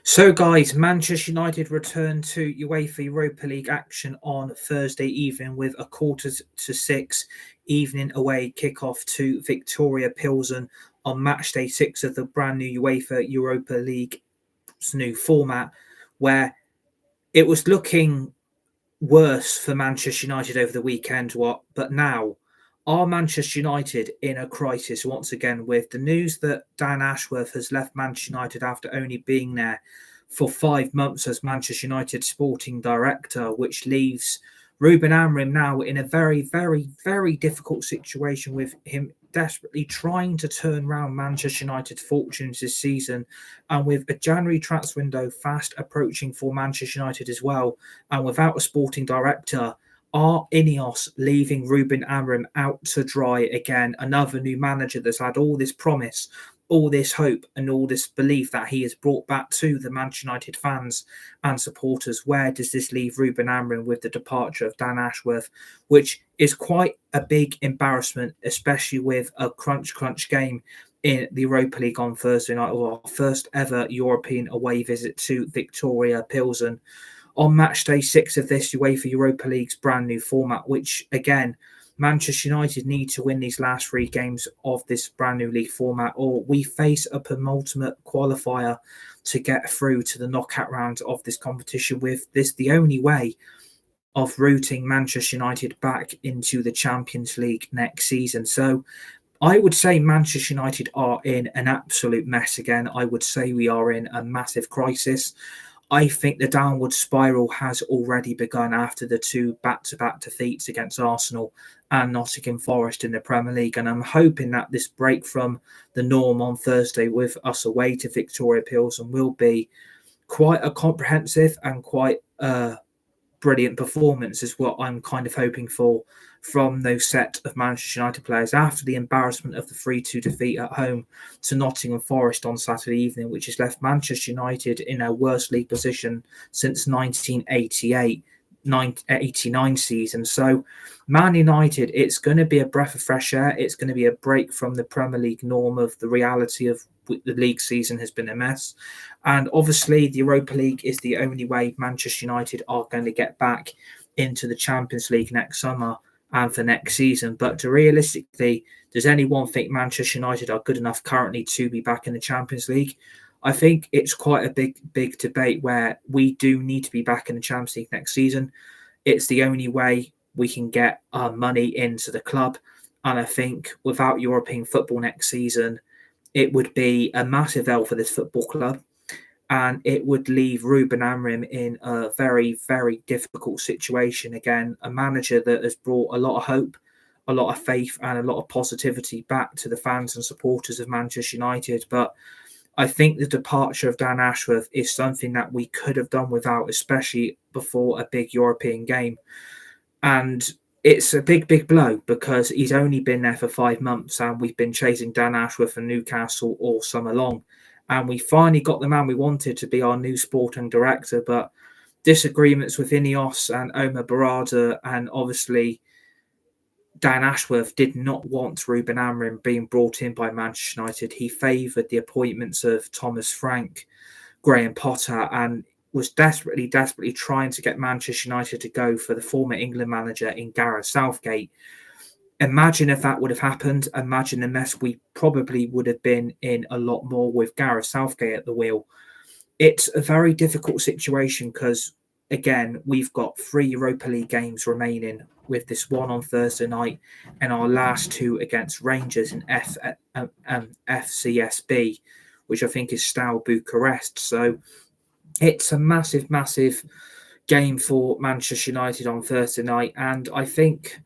So, guys, Manchester United return to UEFA Europa League action on Thursday evening with a quarter to 6 evening away kickoff to Viktoria Plzen on match day 6 of the brand new UEFA Europa League's new format, where it was looking worse for Manchester United over the weekend. But now are Manchester United in a crisis once again with the news that Dan Ashworth has left Manchester United after only being there for 5 months as Manchester United sporting director, which leaves Ruben Amorim now in a very, very, very difficult situation with him desperately trying to turn around Manchester United's fortunes this season, and with a January transfer window fast approaching for Manchester United as well, and without a sporting director, are Ineos leaving Ruben Amorim out to dry again? Another new manager that's had all this promise, all this hope, and all this belief that he has brought back to the Manchester United fans and supporters. Where does this leave Ruben Amorim with the departure of Dan Ashworth, which is quite a big embarrassment, especially with a crunch game in the Europa League on Thursday night, or our first ever European away visit to Viktoria Plzen on match day 6 of this UEFA Europa League's brand new format, which again, Manchester United need to win these last 3 games of this brand new league format, or we face a penultimate qualifier to get through to the knockout round of this competition, with this the only way of rooting Manchester United back into the Champions League next season. So I would say Manchester United are in an absolute mess again. I would say we are in a massive crisis. I think the downward spiral has already begun after the 2 back-to-back defeats against Arsenal and Nottingham Forest in the Premier League. And I'm hoping that this break from the norm on Thursday with us away to Viktoria Plzen will be quite a comprehensive and quite brilliant performance, is what I'm kind of hoping for from those set of Manchester United players after the embarrassment of the 3-2 defeat at home to Nottingham Forest on Saturday evening, which has left Manchester United in a worst league position since 1989 season. So Man United, it's going to be a breath of fresh air. It's going to be a break from the Premier League norm of the reality of the league season has been a mess. And obviously the Europa League is the only way Manchester United are going to get back into the Champions League next summer and for next season. But realistically, does anyone think Manchester United are good enough currently to be back in the Champions League? I think it's quite a big debate where we do need to be back in the Champions League next season. It's the only way we can get our money into the club. And I think without European football next season, it would be a massive L for this football club. And it would leave Ruben Amorim in a very, very difficult situation. Again, a manager that has brought a lot of hope, a lot of faith, and a lot of positivity back to the fans and supporters of Manchester United. But I think the departure of Dan Ashworth is something that we could have done without, especially before a big European game. And it's a big blow because he's only been there for 5 months and we've been chasing Dan Ashworth and Newcastle all summer long. And we finally got the man we wanted to be our new sporting director, but disagreements with Ineos and Omar Barada, and obviously Dan Ashworth did not want Ruben Amorim being brought in by Manchester United. He favoured the appointments of Thomas Frank, Graham Potter, and was desperately trying to get Manchester United to go for the former England manager in Gareth Southgate. Imagine if that would have happened. Imagine the mess we probably would have been in a lot more with Gareth Southgate at the wheel. It's a very difficult situation because, again, we've got 3 Europa League games remaining, with this one on Thursday night and our last 2 against Rangers in FCSB, which I think is Steaua Bucharest. So it's a massive game for Manchester United on Thursday night. And I think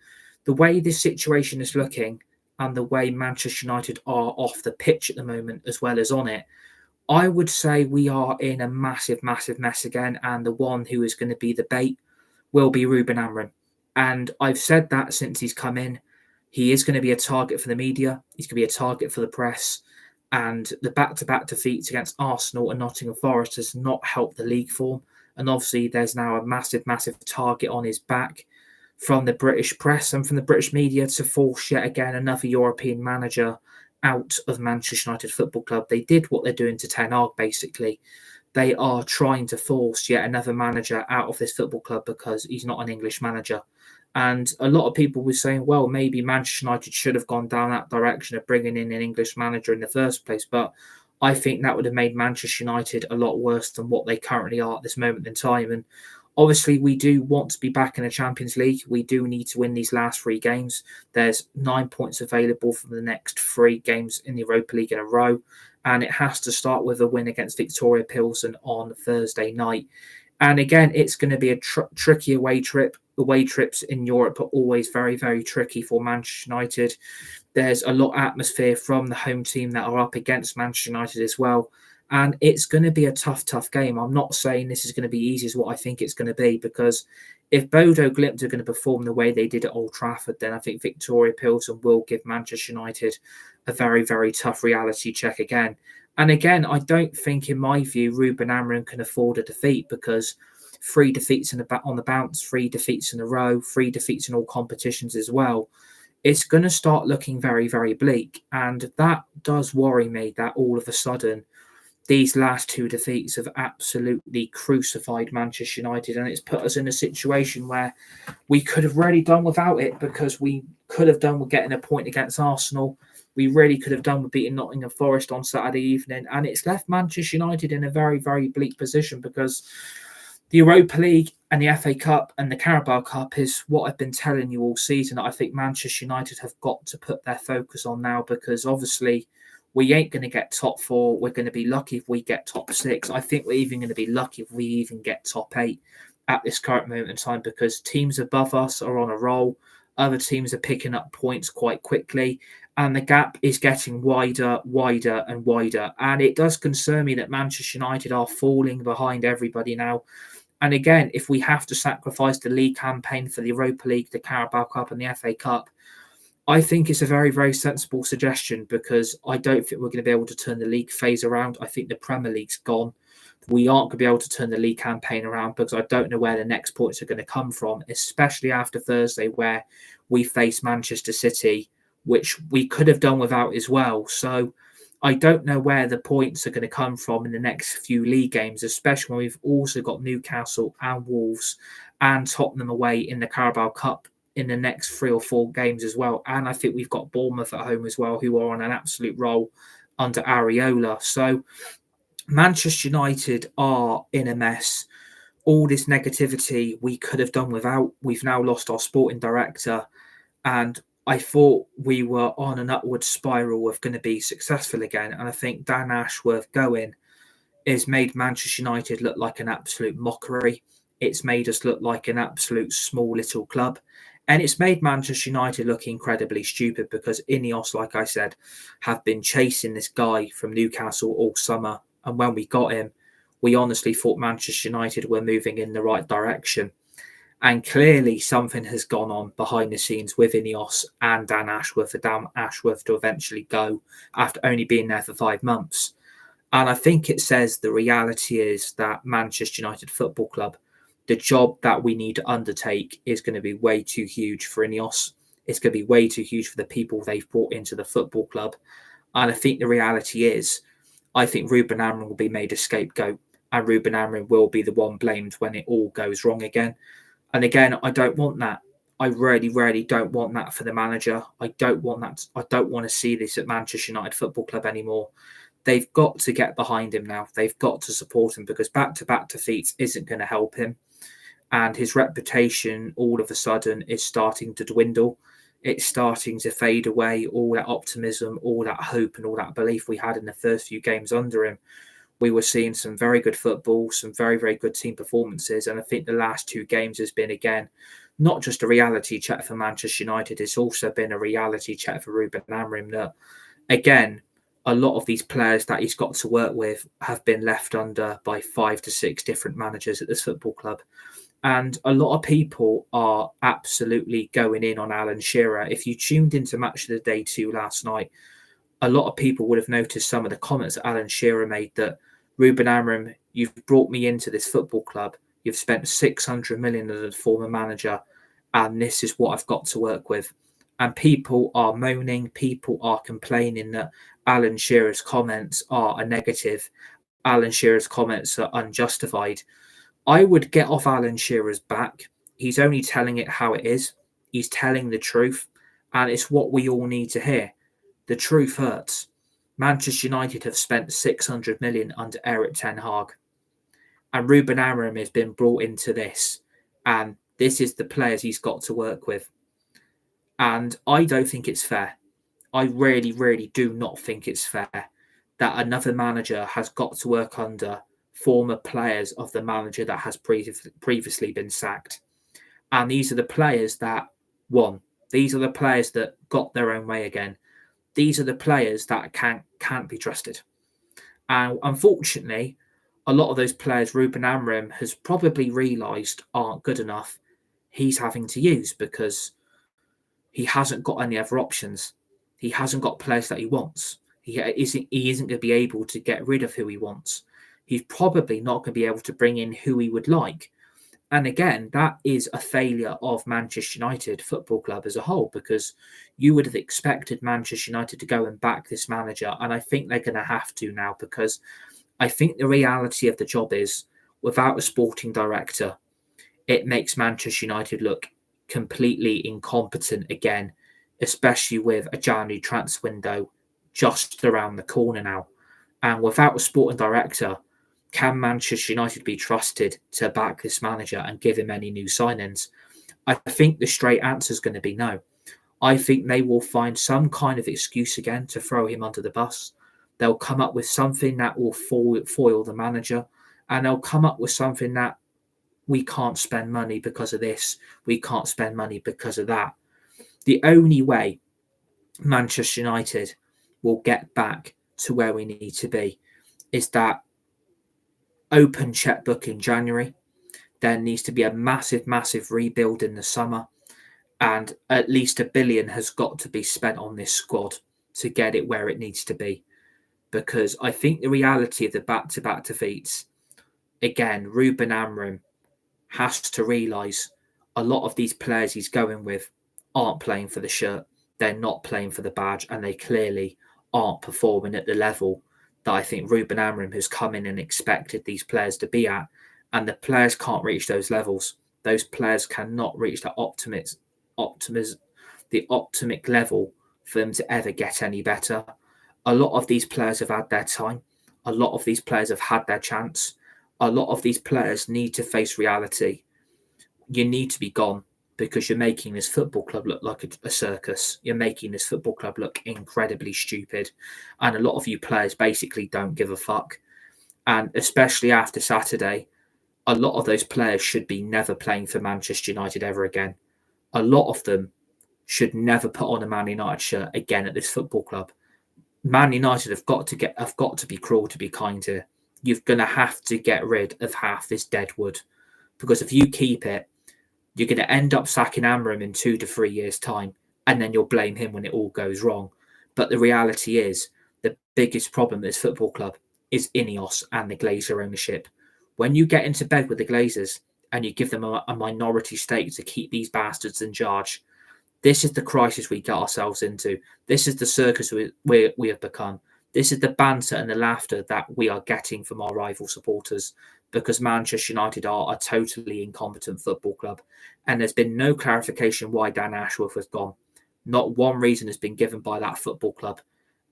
the way this situation is looking and the way Manchester United are off the pitch at the moment as well as on it, I would say we are in a massive mess again. And the one who is going to be the bait will be Ruben Amorim. And I've said that since he's come in. He is going to be a target for the media. He's going to be a target for the press. And the back-to-back defeats against Arsenal and Nottingham Forest has not helped the league form. And obviously there's now a massive target on his back from the British press and from the British media to force yet again another European manager out of Manchester United Football Club. They did what they're doing to Ten Hag, basically. they are trying to force yet another manager out of this football club because he's not an English manager. And a lot of people were saying, well, maybe Manchester United should have gone down that direction of bringing in an English manager in the first place. But I think that would have made Manchester United a lot worse than what they currently are at this moment in time. And obviously, we do want to be back in the Champions League. We do need to win these last 3 games. There's 9 points available from the next 3 games in the Europa League in a row. And it has to start with a win against Viktoria Plzen on Thursday night. And again, it's going to be a tricky away trip. Away trips in Europe are always very, very tricky for Manchester United. There's a lot of atmosphere from the home team that are up against Manchester United as well. And it's going to be a tough, tough game. I'm not saying this is going to be easy as what I think it's going to be, because if Bodo Glimt are going to perform the way they did at Old Trafford, then I think Viktoria Plzen will give Manchester United a very, very tough reality check again. And again, I don't think, in my view, Ruben Amorim can afford a defeat, because 3 defeats on the bounce, 3 defeats in a row, 3 defeats in all competitions as well. It's going to start looking very, very bleak. And that does worry me, that all of a sudden these last 2 defeats have absolutely crucified Manchester United, and it's put us in a situation where we could have really done without it, because we could have done with getting a point against Arsenal. We really could have done with beating Nottingham Forest on Saturday evening, and it's left Manchester United in a very, very bleak position, because the Europa League and the FA Cup and the Carabao Cup is what I've been telling you all season. I think Manchester United have got to put their focus on now, because obviously we ain't going to get top 4. We're going to be lucky if we get top 6. I think we're even going to be lucky if we even get top 8 at this current moment in time, because teams above us are on a roll. Other teams are picking up points quite quickly, and the gap is getting wider, wider, and wider. And it does concern me that Manchester United are falling behind everybody now. And again, if we have to sacrifice the league campaign for the Europa League, the Carabao Cup, and the FA Cup, I think it's a very, very sensible suggestion, because I don't think we're going to be able to turn the league phase around. I think the Premier League's gone. We aren't going to be able to turn the league campaign around, because I don't know where the next points are going to come from, especially after Thursday, where we face Manchester City, which we could have done without as well. So I don't know where the points are going to come from in the next few league games, especially when we've also got Newcastle and Wolves and Tottenham away in the Carabao Cup in the next 3 or 4 games as well. And I think we've got Bournemouth at home as well, who are on an absolute roll under Areola. So Manchester United are in a mess. All this negativity we could have done without. We've now lost our sporting director, and I thought we were on an upward spiral of going to be successful again. And I think Dan Ashworth going has made Manchester United look like an absolute mockery. It's made us look like an absolute small little club. And it's made Manchester United look incredibly stupid, because Ineos, like I said, have been chasing this guy from Newcastle all summer. And when we got him, we honestly thought Manchester United were moving in the right direction. And clearly something has gone on behind the scenes with Ineos and Dan Ashworth for Dan Ashworth to eventually go after only being there for 5 months. And I think it says the reality is that Manchester United Football Club, the job that we need to undertake is going to be way too huge for Ineos. It's going to be way too huge for the people they've brought into the football club. And I think the reality is, I think Ruben Amorim will be made a scapegoat, and Ruben Amorim will be the one blamed when it all goes wrong again. And again, I don't want that. I really, really don't want that for the manager. I don't want that. I don't want to see this at Manchester United Football Club anymore. They've got to get behind him now. They've got to support him, because back-to-back defeats isn't going to help him. And his reputation all of a sudden is starting to dwindle. It's starting to fade away. All that optimism, all that hope, and all that belief we had in the first few games under him. We were seeing some very good football, some very, very good team performances. And I think the last 2 games has been, again, not just a reality check for Manchester United. It's also been a reality check for Ruben Amorim that, again, a lot of these players that he's got to work with have been left under by 5 to 6 different managers at this football club. And a lot of people are absolutely going in on Alan Shearer. If you tuned into Match of the Day 2 last night, a lot of people would have noticed some of the comments that Alan Shearer made, that Ruben Amorim, you've brought me into this football club. You've spent 600 million as a former manager, and this is what I've got to work with. And people are moaning, people are complaining that Alan Shearer's comments are a negative. Alan Shearer's comments are unjustified. I would get off Alan Shearer's back. He's only telling it how it is. He's telling the truth, and it's what we all need to hear. The truth hurts. Manchester United have spent 600 million under Eric Ten Hag, and Ruben Amorim has been brought into this, and this is the players he's got to work with. And I don't think it's fair. I really, really do not think it's fair that another manager has got to work under former players of the manager that has previously been sacked. And these are the players that won. These are the players that got their own way again. These are the players that can't be trusted. And unfortunately, a lot of those players Ruben Amorim has probably realised aren't good enough. He's having to use because he hasn't got any other options. He hasn't got players that he wants. He isn't going to be able to get rid of who he wants. He's probably not going to be able to bring in who he would like. And again, that is a failure of Manchester United Football Club as a whole, because you would have expected Manchester United to go and back this manager. And I think they're going to have to now, because I think the reality of the job is, without a sporting director, it makes Manchester United look completely incompetent again, especially with a January transfer window just around the corner now. And without a sporting director, can Manchester United be trusted to back this manager and give him any new signings? I think the straight answer is going to be no. I think they will find some kind of excuse again to throw him under the bus. They'll come up with something that will foil the manager, and they'll come up with something that we can't spend money because of this, we can't spend money because of that. The only way Manchester United will get back to where we need to be is that open checkbook in January. There needs to be a massive, massive rebuild in the summer, and at least £1 billion has got to be spent on this squad to get it where it needs to be. Because I think the reality of the back-to-back defeats, again, Ruben Amorim has to realise a lot of these players he's going with aren't playing for the shirt. They're not playing for the badge, and they clearly aren't performing at the level that I think Ruben Amorim has come in and expected these players to be at. And the players can't reach those levels. Those players cannot reach that the optimic level for them to ever get any better. A lot of these players have had their time. A lot of these players have had their chance. A lot of these players need to face reality. You need to be gone because you're making this football club look like a circus. You're making this football club look incredibly stupid. And a lot of you players basically don't give a fuck. And especially after Saturday, a lot of those players should be never playing for Manchester United ever again. A lot of them should never put on a Man United shirt again at this football club. Man United have got to be cruel to be kind here. You're going to have to get rid of half this dead wood, because if you keep it, you're going to end up sacking Amorim in 2 to 3 years' time, and then you'll blame him when it all goes wrong. But the reality is, the biggest problem with this football club is Ineos and the Glazer ownership. When you get into bed with the Glazers and you give them a minority stake to keep these bastards in charge, this is the crisis we get ourselves into. This is the circus we have become. This is the banter and the laughter that we are getting from our rival supporters, because Manchester United are a totally incompetent football club. And there's been no clarification why Dan Ashworth has gone. Not one reason has been given by that football club.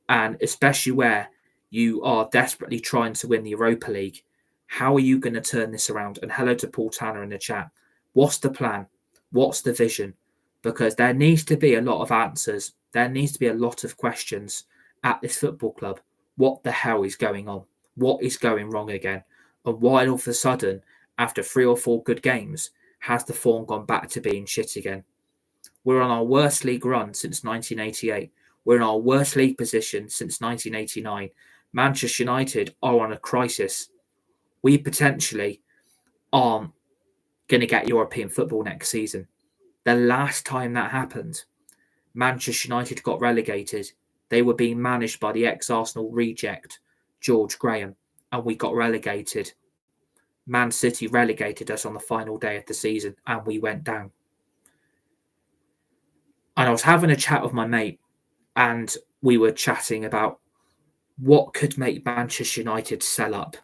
And especially where you are desperately trying to win the Europa League, how are you going to turn this around? And hello to Paul Tanner in the chat. What's the plan? What's the vision? Because there needs to be a lot of answers. There needs to be a lot of questions at this football club. What the hell is going on? What is going wrong again? And why all of a sudden, after 3 or 4 good games, has the form gone back to being shit again? We're on our worst league run since 1988. We're in our worst league position since 1989. Manchester United are on a crisis. We potentially aren't going to get European football next season. The last time that happened, Manchester United got relegated. They were being managed by the ex-Arsenal reject, George Graham, and we got relegated. Man City relegated us on the final day of the season, and we went down. And I was having a chat with my mate, and we were chatting about What could make Manchester United sell up?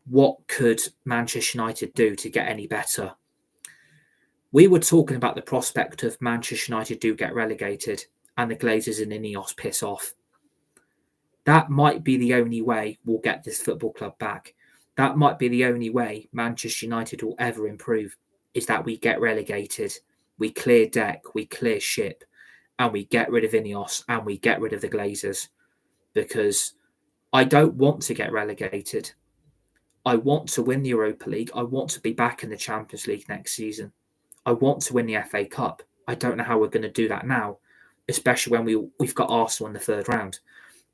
What could Manchester United do to get any better? We were talking about the prospect of Manchester United do get relegated and the Glazers and Ineos piss off. That might be the only way we'll get this football club back. That might be the only way Manchester United will ever improve, is that we get relegated, we clear deck, we clear ship, and we get rid of Ineos and we get rid of the Glazers. Because I don't want to get relegated. I want to win the Europa League. I want to be back in the Champions League next season. I want to win the FA Cup. I don't know how we're going to do that now, especially when we've got Arsenal in the third round.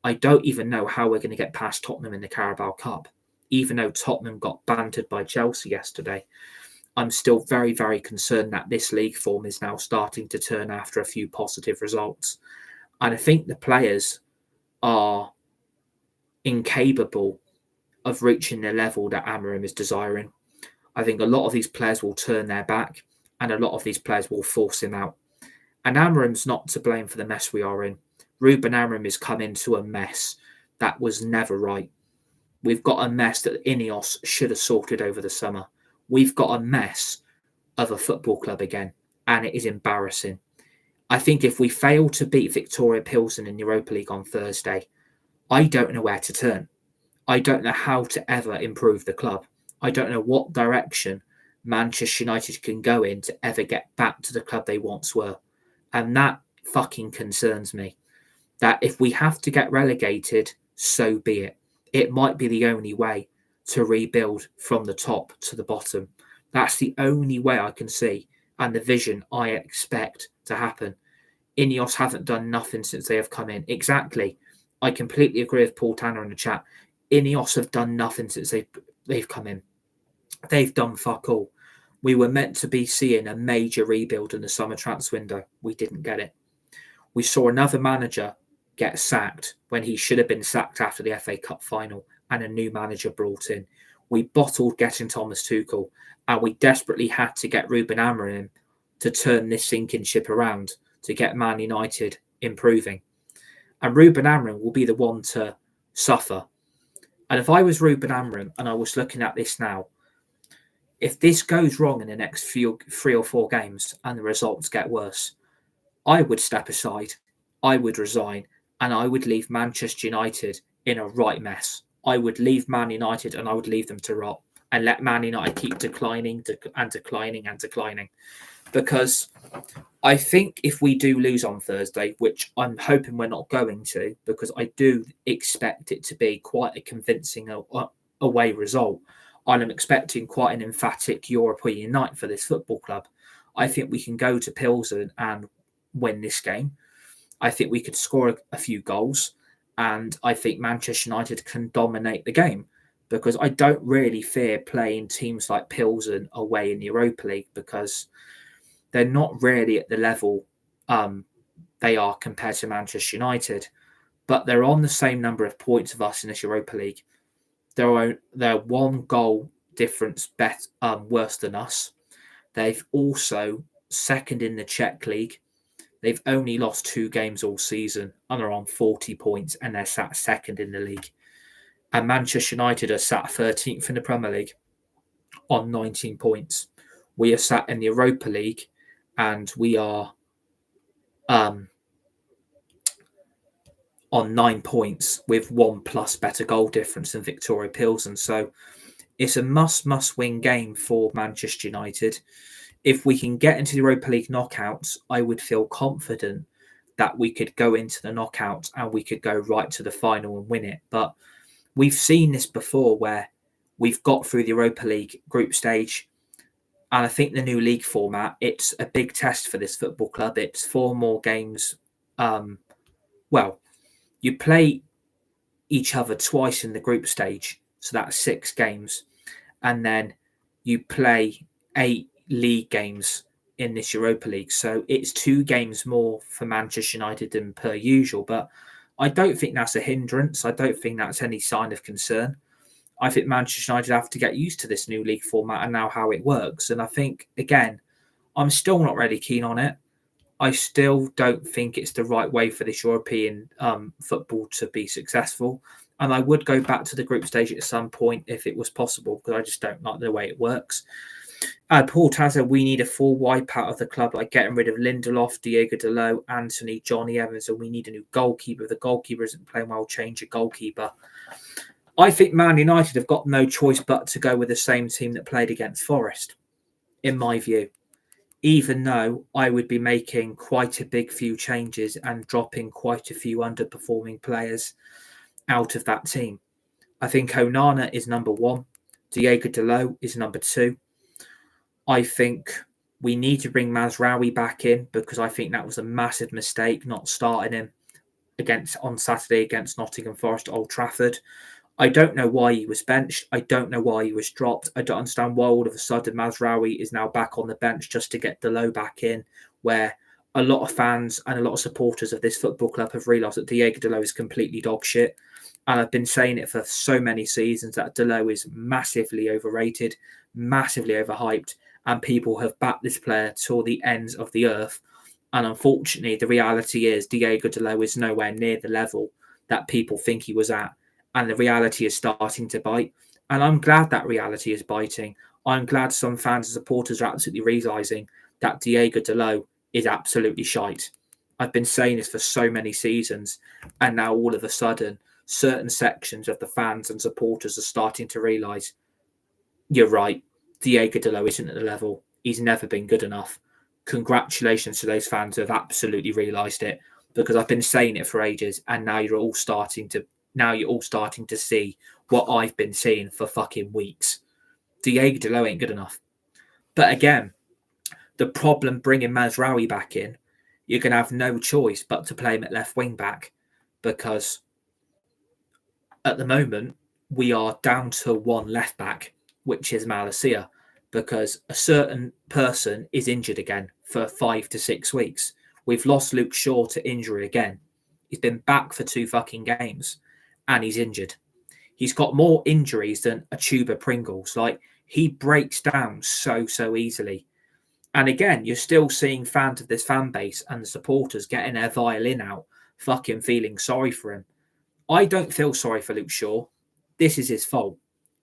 I don't even know how we're going to get past Tottenham in the Carabao Cup, even though Tottenham got bantered by Chelsea yesterday. I'm still very, very concerned that this league form is now starting to turn after a few positive results. And I think the players are incapable of reaching the level that Amorim is desiring. I think a lot of these players will turn their back and a lot of these players will force him out. And Amorim's not to blame for the mess we are in. Ruben Amorim has come into a mess that was never right. We've got a mess that Ineos should have sorted over the summer. We've got a mess of a football club again, and it is embarrassing. I think if we fail to beat Viktoria Plzen in Europa League on Thursday, I don't know where to turn. I don't know how to ever improve the club. I don't know what direction Manchester United can go in to ever get back to the club they once were. And that fucking concerns me. That if we have to get relegated, so be it. It might be the only way to rebuild from the top to the bottom. That's the only way I can see and the vision I expect to happen. Ineos haven't done nothing since they have come in. Exactly. I completely agree with Paul Tanner in the chat. Ineos have done nothing since they've come in. They've done fuck all. We were meant to be seeing a major rebuild in the summer transfer window. We didn't get it. We saw another manager get sacked when he should have been sacked after the FA Cup final and a new manager brought in. We bottled getting Thomas Tuchel and we desperately had to get Ruben Amorim to turn this sinking ship around to get Man United improving. And Ruben Amorim will be the one to suffer. And if I was Ruben Amorim and I was looking at this now, if this goes wrong in the next 3 or 4 games and the results get worse, I would step aside, I would resign, and I would leave Manchester United in a right mess. I would leave Man United and I would leave them to rot and let Man United keep declining and declining and declining. Because I think if we do lose on Thursday, which I'm hoping we're not going to, because I do expect it to be quite a convincing away result, and I'm expecting quite an emphatic European night for this football club. I think we can go to Pilsen and win this game. I think we could score a few goals, and I think Manchester United can dominate the game because I don't really fear playing teams like Pilsen away in the Europa League because they're not really at the level they are compared to Manchester United, but they're on the same number of points of us in this Europa League. They're 1 goal difference worse than us. They've also second in the Czech League. They've only lost 2 games all season and are on 40 points and they're sat second in the league. And Manchester United are sat 13th in the Premier League on 19 points. We are sat in the Europa League and we are on 9 points with 1+ better goal difference than Viktoria Plzen. So it's a must win game for Manchester United. If we can get into the Europa League knockouts, I would feel confident that we could go into the knockouts and we could go right to the final and win it. But we've seen this before where we've got through the Europa League group stage. And I think the new league format, it's a big test for this football club. It's 4 more games. You play each other twice in the group stage. So that's 6 games. And then you play 8 league games in this Europa League. So it's 2 games more for Manchester United than per usual. But I don't think that's a hindrance. I don't think that's any sign of concern. I think Manchester United have to get used to this new league format and now how it works. And I think, again, I'm still not really keen on it. I still don't think it's the right way for this European football to be successful. And I would go back to the group stage at some point if it was possible, because I just don't like the way it works. Paul Tazza, we need a full wipeout of the club, like getting rid of Lindelof, Diego Dalot, Anthony, Johnny Evans, and we need a new goalkeeper. If the goalkeeper isn't playing well, change a goalkeeper. I think Man United have got no choice but to go with the same team that played against Forest, in my view, even though I would be making quite a big few changes and dropping quite a few underperforming players out of that team. I think Onana is number one. Diego Dalot is number two. I think we need to bring Mazraoui back in, because I think that was a massive mistake not starting him on Saturday against Nottingham Forest at Old Trafford. I don't know why he was benched. I don't know why he was dropped. I don't understand why all of a sudden Mazraoui is now back on the bench just to get Dalot back in, where a lot of fans and a lot of supporters of this football club have realised that Diego Dalot is completely dog shit. And I've been saying it for so many seasons that Dalot is massively overrated, massively overhyped, and people have backed this player till the ends of the earth. And unfortunately, the reality is Diego Dalot is nowhere near the level that people think he was at. And the reality is starting to bite. And I'm glad that reality is biting. I'm glad some fans and supporters are absolutely realising that Diego Dalot is absolutely shite. I've been saying this for so many seasons. And now all of a sudden, certain sections of the fans and supporters are starting to realise, you're right, Diego Dalot isn't at the level. He's never been good enough. Congratulations to those fans who have absolutely realised it, because I've been saying it for ages, and now you're all starting to see what I've been seeing for fucking weeks. Diego Dalot ain't good enough. But again, the problem bringing Mazraoui back in, you're going to have no choice but to play him at left wing back, because at the moment we are down to one left back, which is Malacia, because a certain person is injured again for 5 to 6 weeks. We've lost Luke Shaw to injury again. He's been back for 2 fucking games and he's injured. He's got more injuries than a tube of Pringles. Like, he breaks down so easily. And again, you're still seeing fans of this fan base and the supporters getting their violin out, fucking feeling sorry for him. I don't feel sorry for Luke Shaw. This is his fault.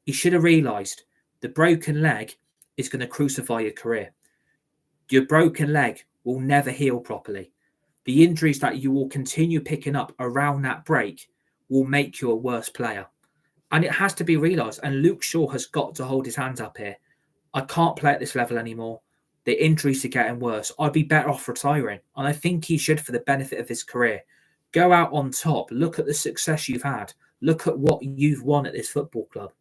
He should have realised the broken leg is going to crucify your career. Your broken leg will never heal properly. The injuries that you will continue picking up around that break will make you a worse player. And it has to be realised. And Luke Shaw has got to hold his hands up here. I can't play at this level anymore. The injuries are getting worse. I'd be better off retiring. And I think he should, for the benefit of his career. Go out on top. Look at the success you've had. Look at what you've won at this football club.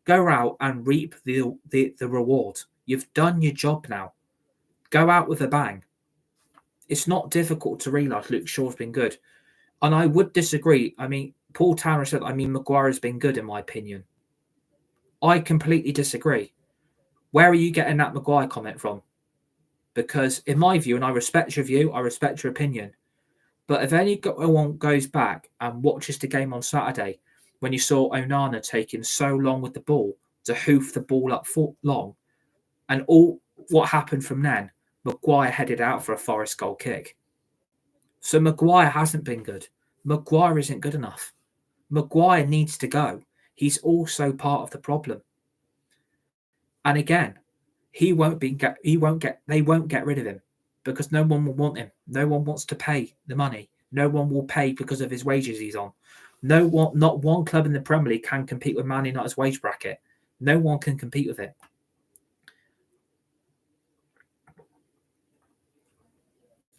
Go out and reap the reward. You've done your job now. Go out with a bang. It's not difficult to realise Luke Shaw's been good. And I would disagree. I mean, Paul Tanner said, Maguire has been good in my opinion. I completely disagree. Where are you getting that Maguire comment from? Because in my view, and I respect your view, I respect your opinion, but if anyone goes back and watches the game on Saturday, when you saw Onana taking so long with the ball to hoof the ball up long, and all what happened from then, Maguire headed out for a Forest goal kick. So Maguire hasn't been good. Maguire isn't good enough. Maguire needs to go. He's also part of the problem. And again, they won't get rid of him, because no one will want him. No one wants to pay the money. No one will pay because of his wages he's on. Not one club in the Premier League can compete with Man United's wage bracket. No one can compete with it.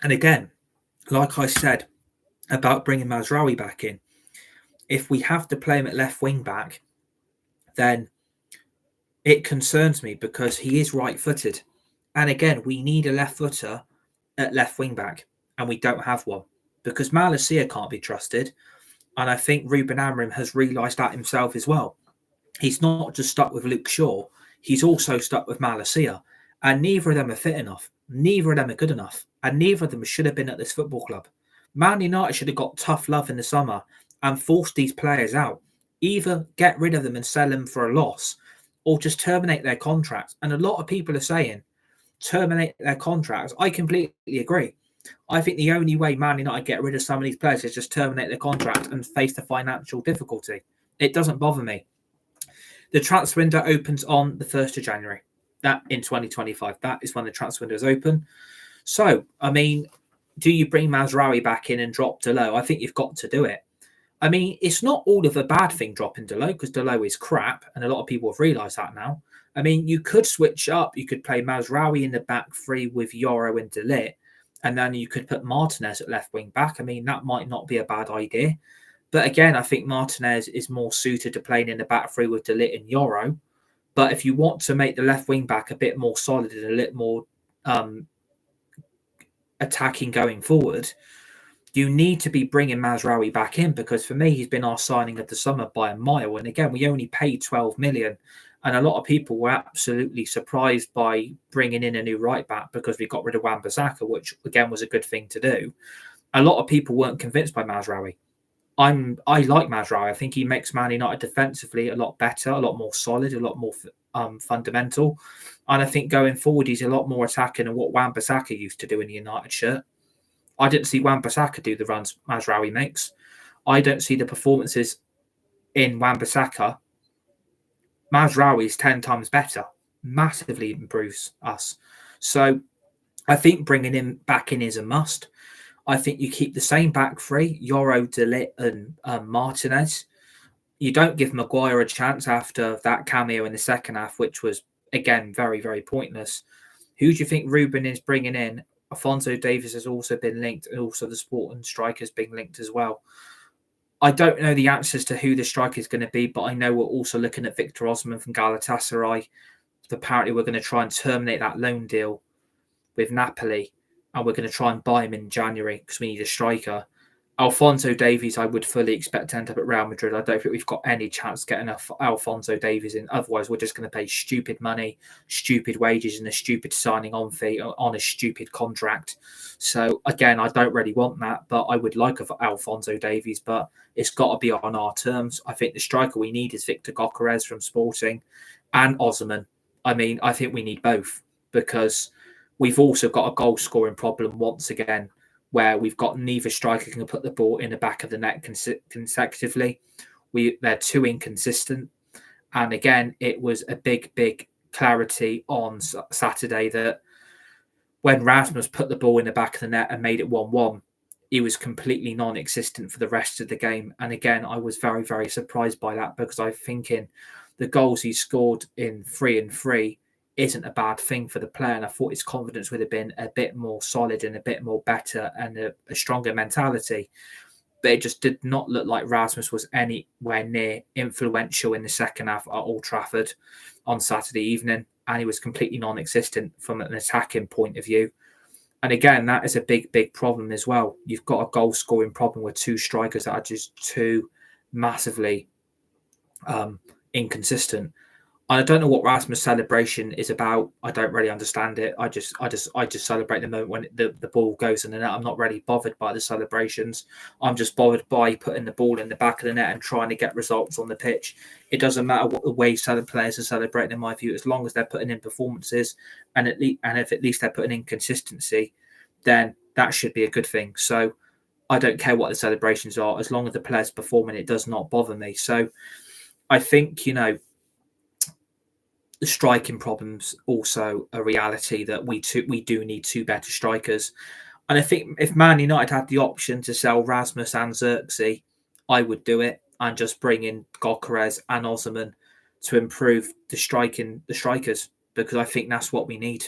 And again, like I said about bringing Mazraoui back in, if we have to play him at left wing back, then it concerns me, because he is right-footed. And again, we need a left footer at left wing back, and we don't have one, because Malacia can't be trusted. And I think Ruben Amorim has realised that himself as well. He's not just stuck with Luke Shaw, he's also stuck with Malacia. And neither of them are fit enough. Neither of them are good enough. And neither of them should have been at this football club. Man United should have got tough love in the summer and forced these players out. Either get rid of them and sell them for a loss, or just terminate their contracts. And a lot of people are saying, terminate their contracts. I completely agree. I think the only way Man United get rid of some of these players is just terminate their contract and face the financial difficulty. It doesn't bother me. The transfer window opens on the 1st of January. That in 2025. That is when the transfer window is open. So, I mean, do you bring Mazraoui back in and drop Delot? I think you've got to do it. I mean, it's not all of a bad thing dropping Delot, because Delot is crap, and a lot of people have realised that now. I mean, you could switch up. You could play Mazraoui in the back three with Yoro and De Ligt, and then you could put Martinez at left wing back. I mean, that might not be a bad idea. But again, I think Martinez is more suited to playing in the back three with De Ligt and Yoro. But if you want to make the left wing back a bit more solid and a little more attacking going forward, you need to be bringing Mazraoui back in, because for me, he's been our signing of the summer by a mile. And again, we only paid 12 million. And a lot of people were absolutely surprised by bringing in a new right back because we got rid of Wan-Bissaka, which again was a good thing to do. A lot of people weren't convinced by Mazraoui. I like Mazraoui. I think he makes Man United defensively a lot better, a lot more solid, a lot more fundamental. And I think going forward, he's a lot more attacking than what Wan-Bissaka used to do in the United shirt. I didn't see Wan-Bissaka do the runs Mazraoui makes. I don't see the performances in Wan-Bissaka. Mazraoui is 10 times better, massively improves us. So I think bringing him back in is a must. I think you keep the same back three, Yoro, De Ligt and Martinez. You don't give Maguire a chance after that cameo in the second half, which was, again, very, very pointless. Who do you think Ruben is bringing in? Alphonso Davies has also been linked, and also the Sporting striker's being linked as well. I don't know the answers to who the striker is going to be, but I know we're also looking at Victor Osimhen from Galatasaray. Apparently, we're going to try and terminate that loan deal with Napoli, and we're going to try and buy him in January because we need a striker. Alphonso Davies, I would fully expect to end up at Real Madrid. I don't think we've got any chance getting Alphonso Davies in. Otherwise, we're just going to pay stupid money, stupid wages, and a stupid signing on fee on a stupid contract. So, again, I don't really want that, but I would like Alphonso Davies, but it's got to be on our terms. I think the striker we need is Victor Gyökeres from Sporting and Osimhen. I mean, I think we need both, because we've also got a goal-scoring problem once again, where we've got neither striker can put the ball in the back of the net consecutively. They're too inconsistent. And again, it was a big clarity on Saturday that when Rasmus put the ball in the back of the net and made it 1-1, he was completely non-existent for the rest of the game. And again, I was very, very surprised by that, because I'm thinking the goals he scored in 3 and 3 isn't a bad thing for the player. And I thought his confidence would have been a bit more solid and a bit more better and a stronger mentality. But it just did not look like Rasmus was anywhere near influential in the second half at Old Trafford on Saturday evening. And he was completely non-existent from an attacking point of view. And again, that is a big problem as well. You've got a goal-scoring problem with two strikers that are just too massively inconsistent. I don't know what Rasmus' celebration is about. I don't really understand it. I just celebrate the moment when the ball goes in the net. I'm not really bothered by the celebrations. I'm just bothered by putting the ball in the back of the net and trying to get results on the pitch. It doesn't matter what the way players are celebrating, in my view, as long as they're putting in performances and if at least they're putting in consistency, then that should be a good thing. So I don't care what the celebrations are, as long as the players performing, it does not bother me. So I think, the striking problems also a reality, that we do need two better strikers. And I think if Man United had the option to sell Rasmus and Xerxes, I would do it and just bring in Gyökeres and Osimhen to improve the strikers, because I think that's what we need.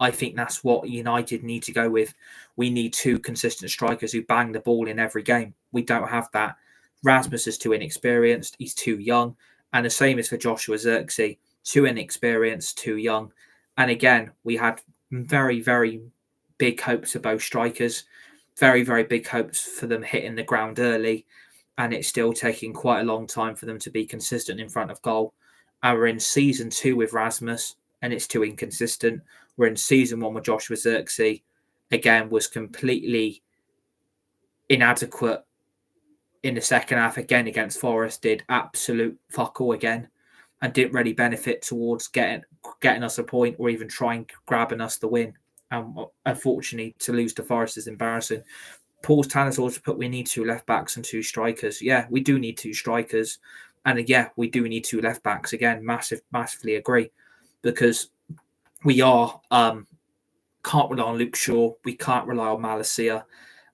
I think that's what United need to go with. We need two consistent strikers who bang the ball in every game. We don't have that. Rasmus is too inexperienced. He's too young. And the same is for Joshua Xerxes. Too inexperienced, too young. And again, we had very, very big hopes of both strikers. Very, very big hopes for them hitting the ground early. And it's still taking quite a long time for them to be consistent in front of goal. And we're in season 2 with Rasmus, and it's too inconsistent. We're in season 1 with Joshua Xerxes. Again, was completely inadequate in the second half. Again, against Forest, did absolute fuck all again, and didn't really benefit towards getting us a point or even trying grabbing us the win. Unfortunately, to lose to Forest is embarrassing. Paul's Tanner's also put we need 2 left backs and 2 strikers. Yeah, we do need 2 strikers. And yeah, we do need 2 left backs. Again, massively agree. Because we can't rely on Luke Shaw. We can't rely on Malacia.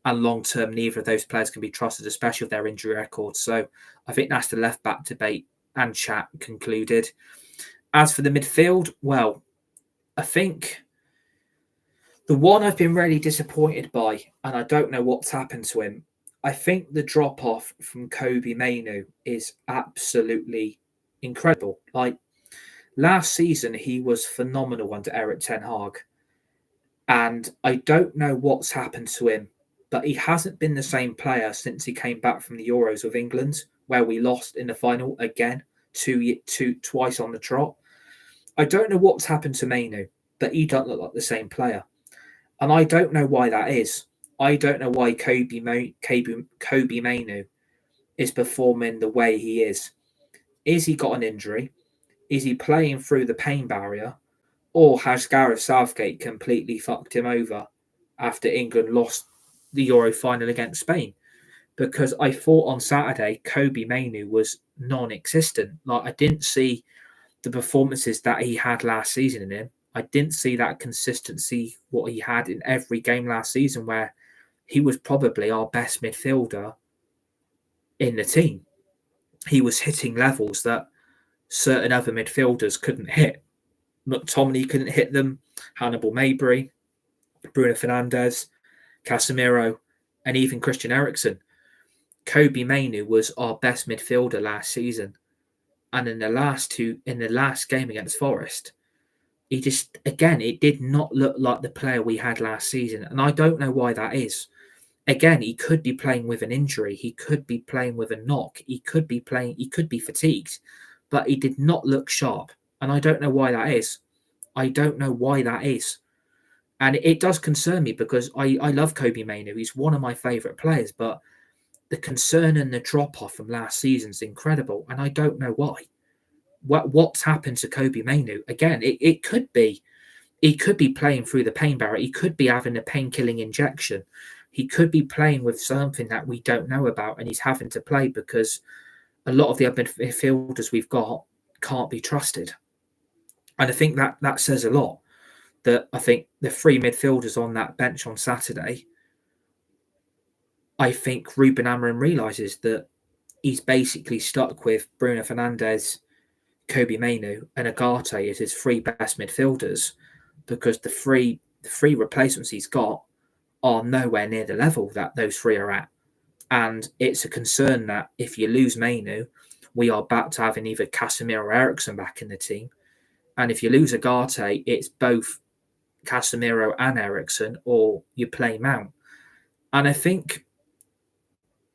And long term, neither of those players can be trusted, especially with their injury records. So I think that's the left back debate and chat concluded. As for the midfield, well, I think the one I've been really disappointed by, and I don't know what's happened to him, I think the drop off from Kobe Mainu is absolutely incredible. Like last season, he was phenomenal under Eric Ten Hag. And I don't know what's happened to him, but he hasn't been the same player since he came back from the Euros with England, where we lost in the final again, twice on the trot. I don't know what's happened to Mainu, but he doesn't look like the same player. And I don't know why that is. I don't know why Kobe Mainu is performing the way he is. Is he got an injury? Is he playing through the pain barrier? Or has Gareth Southgate completely fucked him over after England lost the Euro final against Spain? Because I thought on Saturday, Kobe Mainu was non-existent. Like I didn't see the performances that he had last season in him. I didn't see that consistency, what he had in every game last season, where he was probably our best midfielder in the team. He was hitting levels that certain other midfielders couldn't hit. McTominay couldn't hit them. Hannibal Mabry, Bruno Fernandes, Casemiro, and even Christian Eriksen. Kobe Mainu was our best midfielder last season. And in the last game against Forest, he just, again, it did not look like the player we had last season. And I don't know why that is. Again, he could be playing with an injury. He could be playing with a knock. He could be fatigued, but he did not look sharp. And I don't know why that is. I don't know why that is. And it does concern me because I love Kobe Mainu. He's one of my favourite players, but the concern and the drop-off from last season is incredible. And I don't know why. What's happened to Kobe Mainu? Again, it could be he could be playing through the pain barrier. He could be having a pain-killing injection. He could be playing with something that we don't know about, and he's having to play because a lot of the other midfielders we've got can't be trusted. And I think that says a lot. That I think the 3 midfielders on that bench on Saturday, I think Ruben Amorim realises that he's basically stuck with Bruno Fernandes, Kobe Mainu, and Agate as his 3 best midfielders because the three replacements he's got are nowhere near the level that those 3 are at. And it's a concern that if you lose Mainu, we are back to having either Casemiro or Eriksen back in the team. And if you lose Agate, it's both Casemiro and Eriksen, or you play Mount. And I think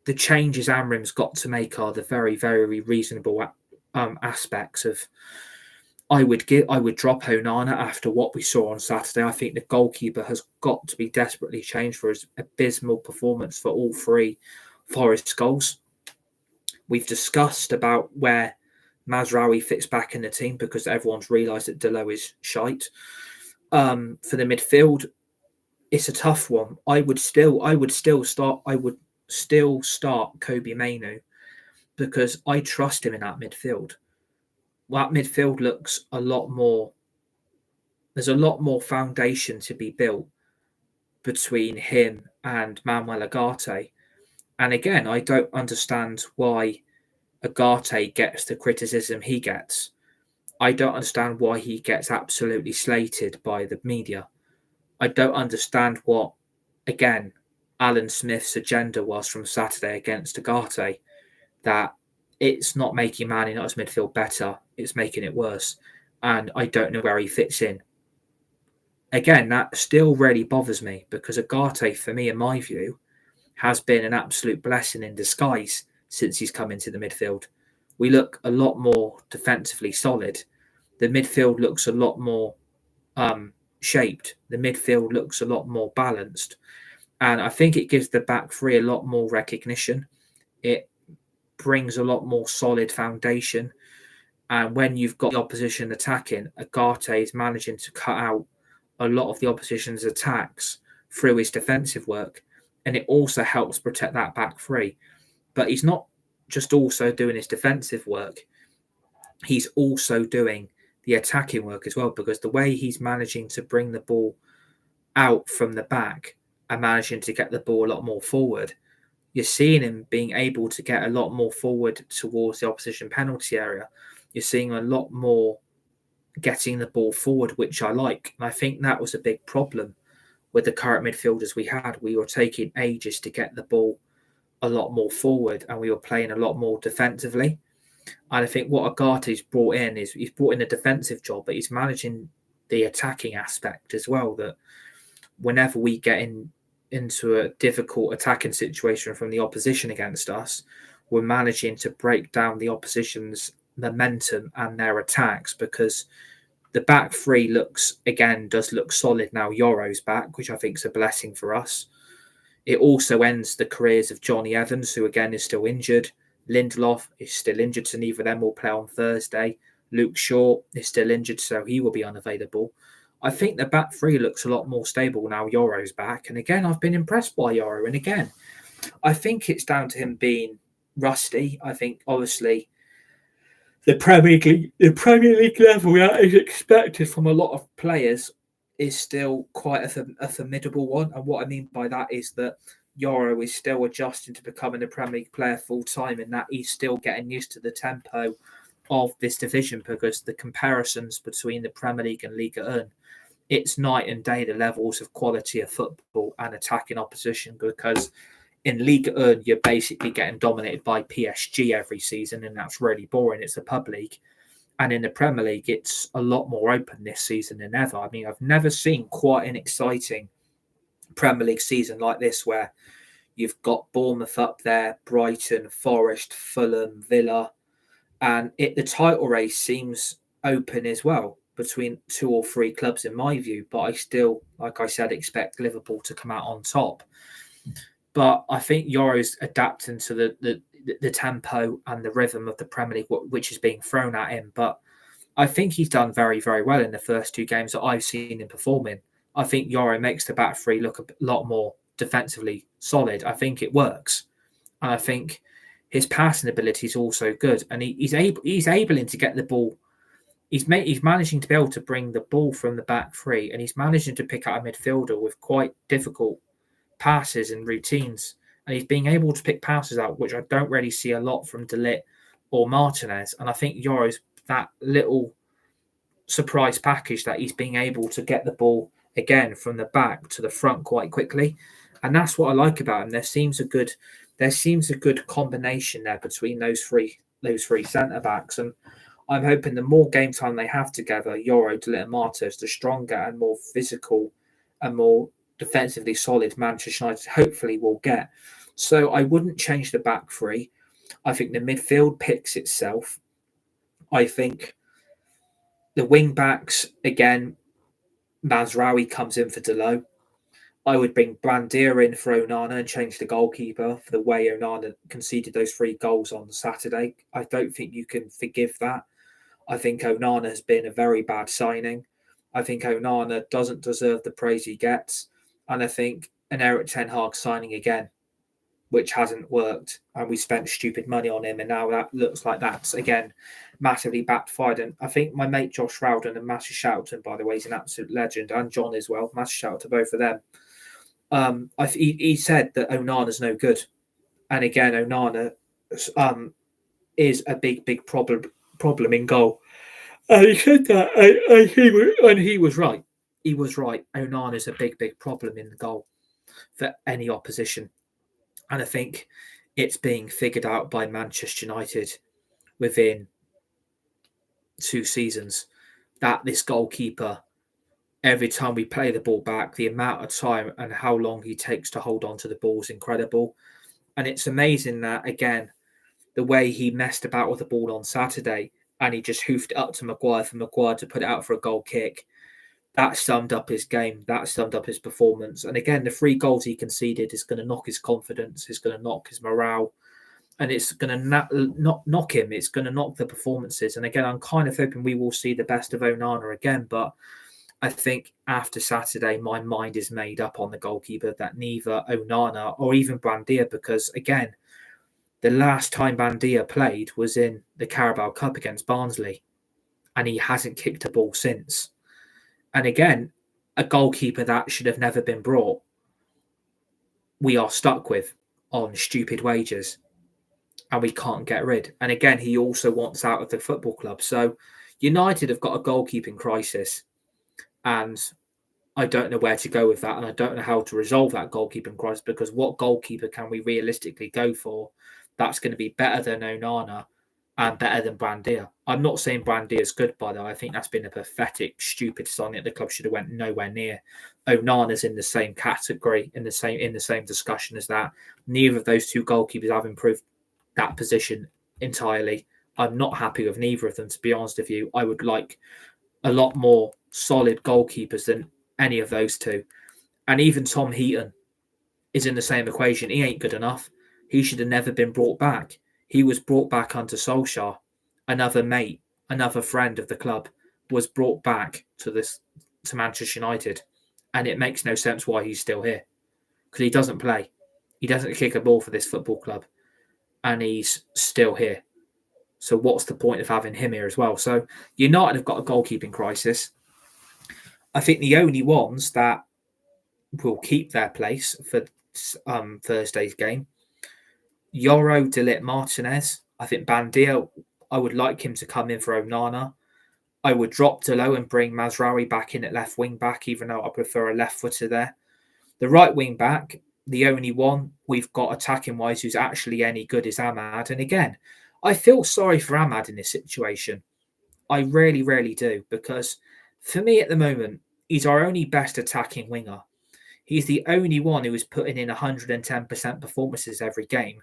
the changes Amrim's got to make are the very, very reasonable aspects of. I would drop Onana after what we saw on Saturday. I think the goalkeeper has got to be desperately changed for his abysmal performance for all 3 Forest goals. We've discussed about where Mazraoui fits back in the team because everyone's realised that Delo is shite. For the midfield, it's a tough one. I would still start Kobe Mainu because I trust him in that midfield. That midfield looks a lot more. There's a lot more foundation to be built between him and Manuel Agate. And again, I don't understand why Agate gets the criticism he gets. I don't understand why he gets absolutely slated by the media. I don't understand what, again, Alan Smith's agenda was from Saturday against Agate, that it's not making Man United's midfield better, it's making it worse. And I don't know where he fits in. Again, that still really bothers me because Agate, for me, in my view, has been an absolute blessing in disguise since he's come into the midfield. We look a lot more defensively solid. The midfield looks a lot more shaped. The midfield looks a lot more balanced. And I think it gives the back 3 a lot more recognition. It brings a lot more solid foundation. And when you've got the opposition attacking, Agate is managing to cut out a lot of the opposition's attacks through his defensive work, and it also helps protect that back three. But he's not just also doing his defensive work, he's also doing the attacking work as well, because the way he's managing to bring the ball out from the back and managing to get the ball a lot more forward, you're seeing him being able to get a lot more forward towards the opposition penalty area. You're seeing a lot more getting the ball forward, which I like. And I think that was a big problem with the current midfielders we had. We were taking ages to get the ball a lot more forward, and we were playing a lot more defensively. And I think what Agate's brought in is he's brought in a defensive job, but he's managing the attacking aspect as well. That whenever we get into a difficult attacking situation from the opposition against us, we're managing to break down the opposition's momentum and their attacks, because the back three does look solid now. Yoro's back, which I think is a blessing for us. It also ends the careers of Johnny Evans, who again is still injured. Lindelof is still injured, so neither of them will play on Thursday. Luke Shaw is still injured, so he will be unavailable. I think the back three looks a lot more stable now Yoro's back. And again, I've been impressed by Yoro. And again, I think it's down to him being rusty. I think, obviously, the Premier League level that is expected from a lot of players is still quite a formidable one. And what I mean by that is that Yoro is still adjusting to becoming a Premier League player full time, and that he's still getting used to the tempo of this division, because the comparisons between the Premier League and Liga 1, it's night and day, the levels of quality of football and attacking opposition. Because in Liga 1, you're basically getting dominated by PSG every season, and that's really boring. It's a pub league. And in the Premier League, it's a lot more open this season than ever. I mean, I've never seen quite an exciting Premier League season like this, where you've got Bournemouth up there, Brighton, Forest, Fulham, Villa, and the title race seems open as well between 2 or 3 clubs in my view. But I still, like I said, expect Liverpool to come out on top. But I think Yoro's adapting to the tempo and the rhythm of the Premier League, which is being thrown at him. But I think he's done very, very well in the first 2 games that I've seen him performing. I think Yoro makes the back three look a lot more defensively solid. I think it works. And I think his passing ability is also good. And he's able to get the ball. He's managing to be able to bring the ball from the back three, and he's managing to pick out a midfielder with quite difficult passes and routines. And he's being able to pick passes out, which I don't really see a lot from De Ligt or Martinez. And I think Yoro's that little surprise package, that he's being able to get the ball again from the back to the front quite quickly. And that's what I like about him. There seems a good combination there between those three centre backs. And I'm hoping the more game time they have together, Yoro, De Ligt and Martinez, the stronger and more physical and more defensively solid Manchester United hopefully will get. So I wouldn't change the back three. I think the midfield picks itself. I think the wing backs, again, Mazraoui comes in for Delo. I would bring Brandir in for Onana and change the goalkeeper for the way Onana conceded those 3 goals on Saturday. I don't think you can forgive that. I think Onana has been a very bad signing. I think Onana doesn't deserve the praise he gets. And I think an Eric Ten Hag signing again, which hasn't worked. And we spent stupid money on him. And now that looks like that's, again, massively backfired. And I think my mate Josh Rowden, and massive shout out to him, by the way, he's an absolute legend. And John as well. Massive shout out to both of them. He said that Onana's no good. And again, Onana is a big problem in goal. And he said that, and he was right. He was right. Onana's a big problem in the goal for any opposition. And I think it's being figured out by Manchester United within 2 seasons that this goalkeeper, every time we play the ball back, the amount of time and how long he takes to hold on to the ball is incredible. And it's amazing that, again, the way he messed about with the ball on Saturday and he just hoofed it up to Maguire for Maguire to put it out for a goal kick, that summed up his game. That summed up his performance. And again, the 3 goals he conceded is going to knock his confidence. It's going to knock his morale. And it's going to knock him. It's going to knock the performances. And again, I'm kind of hoping we will see the best of Onana again. But I think after Saturday, my mind is made up on the goalkeeper that neither Onana or even Brandia, because again, the last time Bandia played was in the Carabao Cup against Barnsley, and he hasn't kicked a ball since. And again, a goalkeeper that should have never been brought, we are stuck with on stupid wages, and we can't get rid. And again, he also wants out of the football club. So United have got a goalkeeping crisis, and I don't know where to go with that, and I don't know how to resolve that goalkeeping crisis, because what goalkeeper can we realistically go for that's going to be better than Onana and better than Brandia? I'm not saying Brandia is good, by the way. I think that's been a pathetic, stupid signing that the club should have went nowhere near. Onana's in the same category, in the same discussion as that. Neither of those two goalkeepers have improved that position entirely. I'm not happy with neither of them, to be honest with you. I would like a lot more solid goalkeepers than any of those two. And even Tom Heaton is in the same equation. He ain't good enough. He should have never been brought back. He was brought back under Solskjaer. Another mate, another friend of the club was brought back to Manchester United. And it makes no sense why he's still here. Because he doesn't play. He doesn't kick a ball for this football club. And he's still here. So what's the point of having him here as well? So United have got a goalkeeping crisis. I think the only ones that will keep their place for Thursday's game, Yoro, De Ligt, Martinez. I think Bandia, I would like him to come in for Onana. I would drop Delo and bring Mazraoui back in at left wing back, even though I prefer a left footer there. The right wing back, the only one we've got attacking wise who's actually any good is Ahmad. And again, I feel sorry for Ahmad in this situation. I really, really do, because for me at the moment, he's our only best attacking winger. He's the only one who is putting in 110% performances every game.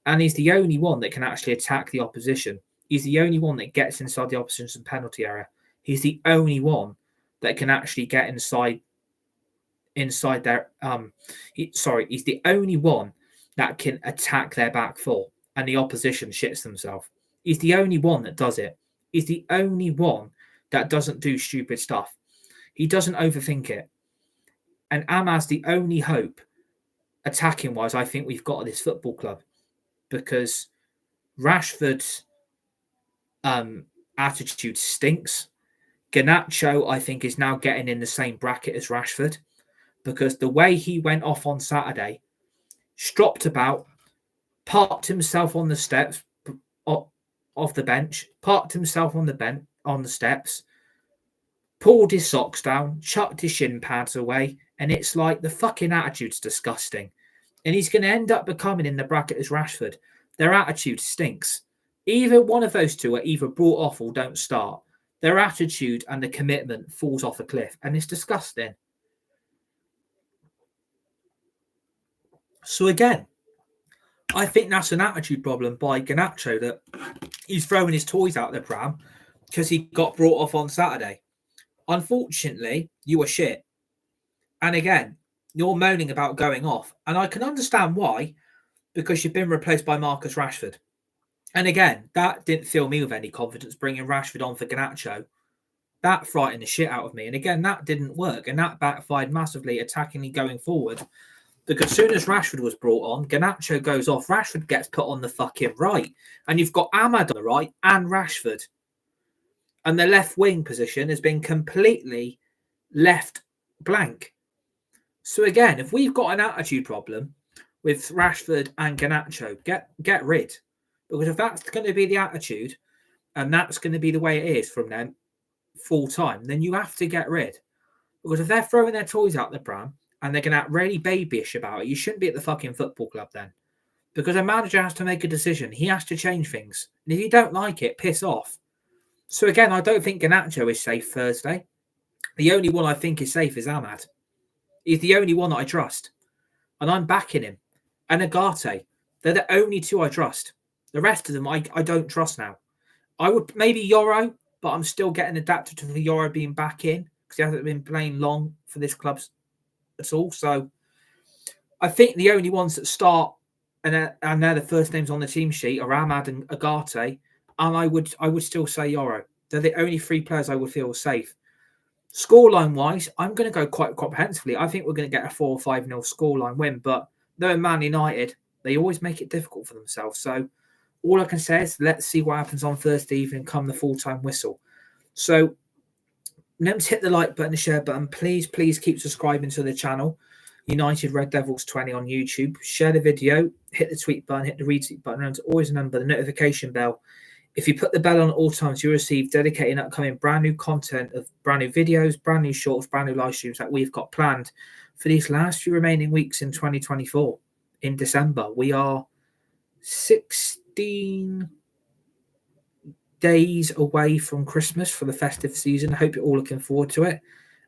And he's the only one that can actually attack the opposition. He's the only one that gets inside the opposition's penalty area. He's the only one that can actually get inside their he's the only one that can attack their back four and the opposition shits themselves. He's the only one that does it. He's the only one that doesn't do stupid stuff. He doesn't overthink it. And Ahmad's the only hope, attacking wise, I think we've got at this football club, because Rashford's attitude stinks. Garnacho, I think, is now getting in the same bracket as Rashford, because the way he went off on Saturday, stropped about, parked himself on the steps of the bench, parked himself on the steps, pulled his socks down, chucked his shin pads away, and it's like the fucking attitude's disgusting. And he's going to end up becoming in the bracket as Rashford. Their attitude stinks. Either one of those two are either brought off or don't start. Their attitude and the commitment falls off a cliff, and it's disgusting. So again, I think that's an attitude problem by Garnacho, that he's throwing his toys out the pram because he got brought off on Saturday. Unfortunately, you were shit. And again, you're moaning about going off. And I can understand why, because you've been replaced by Marcus Rashford. And again, that didn't fill me with any confidence, bringing Rashford on for Garnacho. That frightened the shit out of me. And again, that didn't work. And that backfired massively, attackingly going forward. Because as soon as Rashford was brought on, Garnacho goes off. Rashford gets put on the fucking right. And you've got Ahmad on the right and Rashford. And the left wing position has been completely left blank. So again, if we've got an attitude problem with Rashford and Garnacho, get rid. Because if that's going to be the attitude, and that's going to be the way it is from them full time, then you have to get rid. Because if they're throwing their toys out the pram and they're going to act really babyish about it, you shouldn't be at the fucking football club then. Because a manager has to make a decision. He has to change things. And if you don't like it, piss off. So again, I don't think Garnacho is safe Thursday. The only one I think is safe is Ahmad. He's the only one that I trust. And I'm backing him. And Agate. They're the only two I trust. The rest of them I don't trust now. I would maybe Yoro, but I'm still getting adapted to the Yoro being back in because he hasn't been playing long for this club at all. So I think the only ones that start and they're the first names on the team sheet are Ahmad and Agate. And I would still say Yoro. They're the only three players I would feel safe. Scoreline wise, I'm going to go quite comprehensively. I think we're going to get a 4 or 5-0 scoreline win, but knowing Man United, they always make it difficult for themselves. So all I can say is let's see what happens on Thursday evening come the full-time whistle. So remember to hit the like button, the share button. Please keep subscribing to the channel. United Red Devils 20 on YouTube. Share the video, hit the tweet button, hit the retweet button, and always remember the notification bell. If you put the bell on at all times, you'll receive dedicated and upcoming brand new content of brand new videos, brand new shorts, brand new live streams that we've got planned for these last few remaining weeks in 2024. In December, we are 16 days away from Christmas for the festive season. I hope you're all looking forward to it.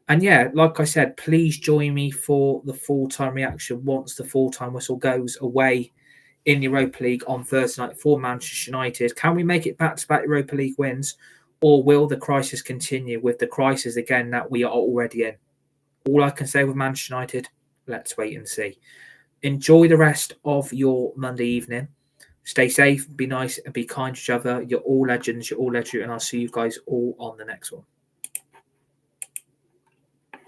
And yeah, like I said, please join me for the full-time reaction once the full-time whistle goes away in the Europa League on Thursday night for Manchester United. Can we make it back-to-back Europa League wins, or will the crisis continue with the crisis again that we are already in? All I can say with Manchester United, let's wait and see. Enjoy the rest of your Monday evening. Stay safe, be nice, and be kind to each other. You're all legends, and I'll see you guys all on the next one.